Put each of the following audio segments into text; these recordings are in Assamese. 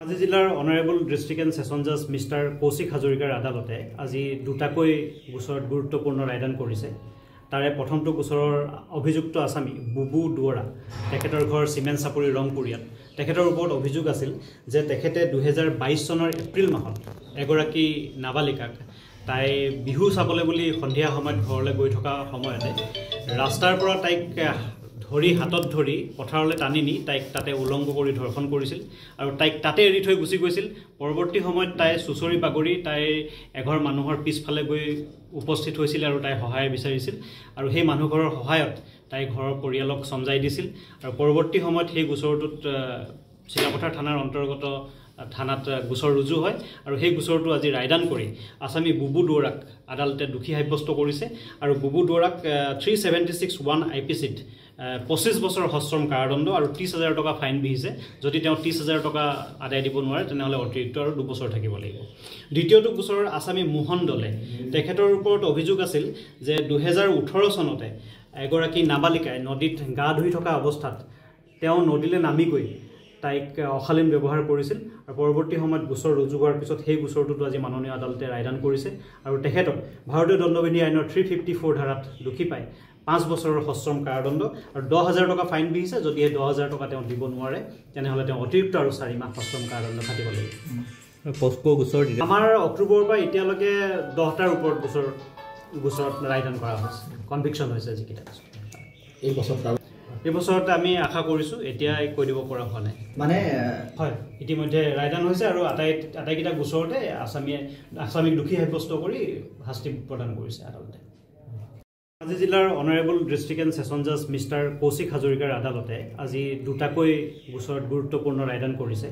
আজি জিলাৰ অনাৰেবল ডিষ্ট্ৰিক্ট এণ্ড সেশন জাজ মিষ্টাৰ কৌশিক হাজৰিকাৰ আদালতে আজি দুটাকৈ গোচৰত গুৰুত্বপূৰ্ণ ৰায়দান কৰিছে। তাৰে প্ৰথমটো গোচৰৰ অভিযুক্ত আসামী বুবু দুৱৰা, তেখেতৰ ঘৰ চিমেণ্ট চাপৰি ৰংপুৰীয়াত। তেখেতৰ ওপৰত অভিযোগ আছিল যে তেখেতে 2022 চনৰ এপ্ৰিল মাহত এগৰাকী নাবালিকাক তাই বিহু চাবলৈ বুলি সন্ধিয়া সময়ত ঘৰলৈ গৈ থকা সময়তে ৰাস্তাৰ পৰা তাইক ধৰি হাতত ধৰি পথাৰলৈ টানি নি তাইক তাতে উলংঘ কৰি ধৰ্ষণ কৰিছিল আৰু তাইক তাতে এৰি থৈ গুচি গৈছিল। পৰৱৰ্তী সময়ত তাই চুচৰি বাগৰি তাই এঘৰ মানুহৰ পিছফালে গৈ উপস্থিত হৈছিল আৰু তাই সহায় বিচাৰিছিল আৰু সেই মানুহঘৰৰ সহায়ত তাই ঘৰৰ পৰিয়ালক সমজাই দিছিল আৰু পৰৱৰ্তী সময়ত সেই গোচৰটোত চিলাপথাৰ থানাৰ অন্তৰ্গত থানাত গোচৰ ৰুজু হয় আৰু সেই গোচৰটো আজি ৰায়দান কৰি আসামী বুবু দুৱৰাক আদালতে দোষী সাব্যস্ত কৰিছে আৰু বুবু দুৱৰাক 376(1) IPCত 25 বছৰ সশ্ৰম কাৰাদণ্ড আৰু 30,000 টকা ফাইন বিহিছে। যদি তেওঁ 30,000 টকা আদায় দিব নোৱাৰে তেনেহ'লে অতিৰিক্ত আৰু 2 বছৰ থাকিব লাগিব। দ্বিতীয়টো গোচৰৰ আসামী মোহন দলে, তেখেতৰ ওপৰত অভিযোগ আছিল যে 2018 চনতে এগৰাকী নাবালিকাই নদীত গা ধুই থকা অৱস্থাত তেওঁ নদীলৈ নামি গৈ তাইক অশালীন ব্যৱহাৰ কৰিছিল আৰু পৰৱৰ্তী সময়ত গোচৰ ৰুজু হোৱাৰ পিছত সেই গোচৰটোতো আজি মাননীয় আদালতে ৰায়দান কৰিছে আৰু তেখেতক ভাৰতীয় দণ্ডবিধি আইনৰ 354 ধাৰাত দোষী পাই 5 বছৰৰ সশ্ৰম কাৰাদণ্ড আৰু 10,000 টকা ফাইন বিহিছে। যদি এই 10,000 টকা তেওঁ দিব নোৱাৰে তেনেহ'লে তেওঁ অতিৰিক্ত আৰু 4 মাহ সশ্ৰম কাৰাদণ্ড খাটিব লাগিব। পস্কো গোচৰ আমাৰ অক্টোবৰৰ পৰা এতিয়ালৈকে 10টাৰ ওপৰত গোচৰত ৰায়দান কৰা হৈছে, কনভিকশ্যন হৈছে যিকেইটা। এই বছৰত আমি আশা কৰিছোঁ, এতিয়া কৈ দিব পৰা হোৱা নাই। মানে হয়, ইতিমধ্যে ৰায়দান হৈছে আৰু আটাইকেইটা গোচৰতে আসামীক দোষী সাব্যস্ত কৰি শাস্তি প্ৰদান কৰিছে আদালতে। আজি জিলাৰ অনাৰেবল ডিষ্ট্ৰিক্ট এণ্ড সেশন জাজ মিষ্টাৰ কৌশিক হাজৰিকাৰ আদালতে আজি দুটাকৈ গোচৰত গুৰুত্বপূৰ্ণ ৰায়দান কৰিছে।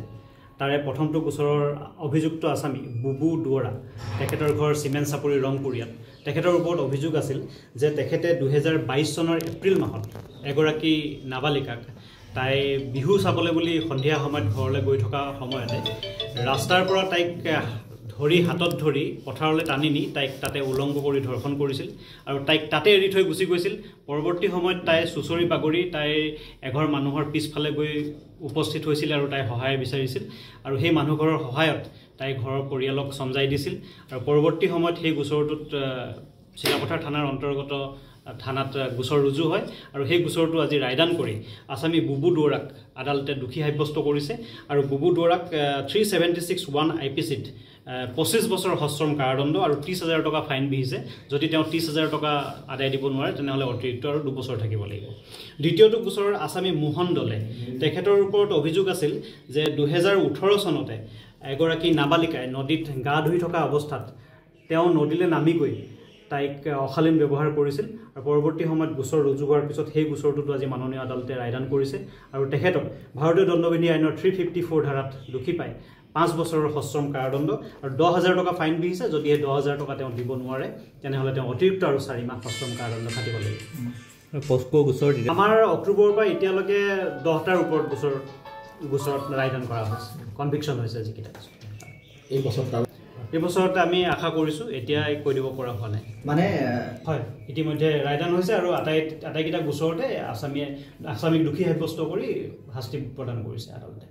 তাৰে প্ৰথমটো গোচৰৰ অভিযুক্ত আসামী বুবু দুৱৰা, তেখেতৰ ঘৰ চিমেণ্ট চাপৰি ৰংপুৰীয়াত। তেখেতৰ ওপৰত অভিযোগ আছিল যে তেখেতে 2022 চনৰ এপ্ৰিল মাহত এগৰাকী নাবালিকাক তাই বিহু চাবলৈ বুলি সন্ধিয়া সময়ত ঘৰলৈ গৈ থকা সময়তে ৰাস্তাৰ পৰা তাইক ধৰি হাতত ধৰি পথাৰলৈ টানি নি তাইক তাতে উলংঘ কৰি ধৰ্ষণ কৰিছিল আৰু তাইক তাতে এৰি থৈ গুচি গৈছিল। পৰৱৰ্তী সময়ত তাই চুচৰি বাগৰি তাই এঘৰ মানুহৰ পিছফালে গৈ উপস্থিত হৈছিল আৰু তাই সহায় বিচাৰিছিল আৰু সেই মানুহঘৰৰ সহায়ত তাই ঘৰৰ পৰিয়ালক সমজাই দিছিল আৰু পৰৱৰ্তী সময়ত সেই গোচৰটোত চিলাপথাৰ থানাৰ অন্তৰ্গত থানাত গোচৰ ৰুজু হয় আৰু সেই গোচৰটো আজি ৰায়দান কৰি আসামী বুবু দুৱৰাক আদালতে দোষী সাব্যস্ত কৰিছে আৰু বুবু দুৱৰাক 376(1) IPCত 25 বছৰ সশ্ৰম কাৰাদণ্ড আৰু 30,000 টকা ফাইন বিহিছে। যদি তেওঁ 30,000 টকা আদায় দিব নোৱাৰে তেনেহ'লে অতিৰিক্ত আৰু 2 বছৰ থাকিব লাগিব। দ্বিতীয়টো গোচৰৰ আসামী মোহন দলে, তেখেতৰ ওপৰত অভিযোগ আছিল যে 2018 চনতে এগৰাকী নাবালিকাই নদীত গা ধুই থকা অৱস্থাত তেওঁ নদীলৈ নামি গৈ তাইক অশালীন ব্যৱহাৰ কৰিছিল আৰু পৰৱৰ্তী সময়ত গোচৰ ৰুজু হোৱাৰ পিছত সেই গোচৰটোতো আজি মাননীয় আদালতে ৰায়দান কৰিছে আৰু তেখেতক ভাৰতীয় দণ্ডবিধি আইনৰ 354 ধাৰাত দোষী পাই 5 বছৰৰ সশ্ৰম কাৰাদণ্ড আৰু 10,000 টকা ফাইন বিহিছে। যদি এই 10,000 টকা তেওঁ দিব নোৱাৰে তেনেহ'লে তেওঁ অতিৰিক্ত আৰু 4 মাহ সশ্ৰম কাৰাদণ্ড খাটিব লাগিব। পস্কো গোচৰ আমাৰ অক্টোবৰৰ পৰা এতিয়ালৈকে 10টাৰ ওপৰত গোচৰত ৰায়দান কৰা হৈছে, কনভিকশ্যন হৈছে যিকেইটা। এই বছৰত আমি আশা কৰিছোঁ, এতিয়া কৈ দিব পৰা হোৱা নাই। মানে হয়, ইতিমধ্যে ৰায়দান হৈছে আৰু আটাইকেইটা গোচৰতে আসামীক দোষী সাব্যস্ত কৰি শাস্তি প্ৰদান কৰিছে আদালতে।